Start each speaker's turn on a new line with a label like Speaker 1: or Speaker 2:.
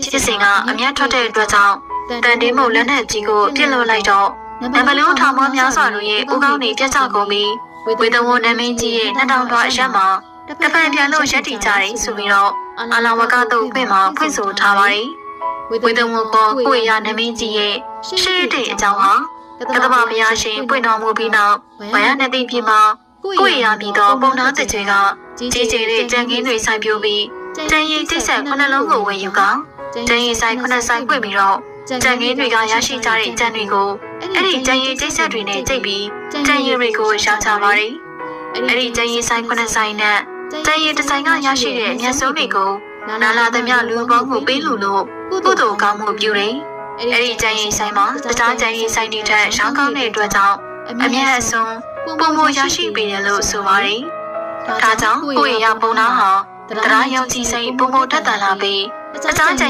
Speaker 1: ဖြစ်စဉ်ကအမျက်ထွက်တဲ့အတွက်ကြောင့်တန်တေးမုတ်လက်နဲ့ကြီးကိုပြစ်လို့လိုက်တော့နမလုံးထောင်မောများစွာတို့ရဲ့ဦးကောင်းတွေပြတ်ကျကုန်ပြီးဝေဒဝနမင်းကြီးရဲ့နှစ်တောင်တော်အရက်မှာတပံပြန်လို့ရက်တီကြတယ်ဆိုပြီးတော့အာလာဝကတို့ပြင်မှာဖွင့်ဆိုထားပါတယ်ဝေဒဝကကိုရနမင်းကြီးရဲ့ရှေ့တဲ့အကြောင်းဟာကတ္တမဘုရားရှင်ပွင့်တော်မူပြီးနောက်ဗယနတိပြည်မှာကိုရမြည်သောပုံနာတစ်ချေကကြီးကျယ်တဲ့ကြံကင်းတွေဆိုင်ပြိုးပြီးကြံရည်တိဆက်ခုနှလုံးကိုဝယ်ယူကကြံရည်ဆိုင်ခုနှဆိုင်ပွင့်ပြီးတော့ကြံကင်းတွေကရရှိကြတဲ့ကြံတွေကိုအဲ့ဒီကြံရည်တိဆက်တွေနဲ့ကြိတ်ပြီးကြံရည်တွေကိုရောင်းချပါတယ်အဲ့ဒီကြံရည်ဆိုင်ခုနှဆိုင်နဲ့ကြံရည်တစ်ဆိုင်ကရရှိတဲ့အမျက်ဆုံးတွေကိုနာလာသမျှလူပေါင်းကိုပေးလို့ကုသိုလ်ကောင်းမှုပြုတယ်အဲ့ဒီကြံရည်ဆိုင်မှာတခြားကြံရည်ဆိုင်တွေထက်ရောင်းကောင်းတဲ့အတွက်ကြောင့်အမျက်အစွန်းပုံမရရှိပေးတယ်လို့ဆိုပါတယ်ဒါကြောင့်ကိုရပုံနာဟာတရားယုံကြည်စိတ်ပုံမထက်သန်လာပြီးတခြားကြံ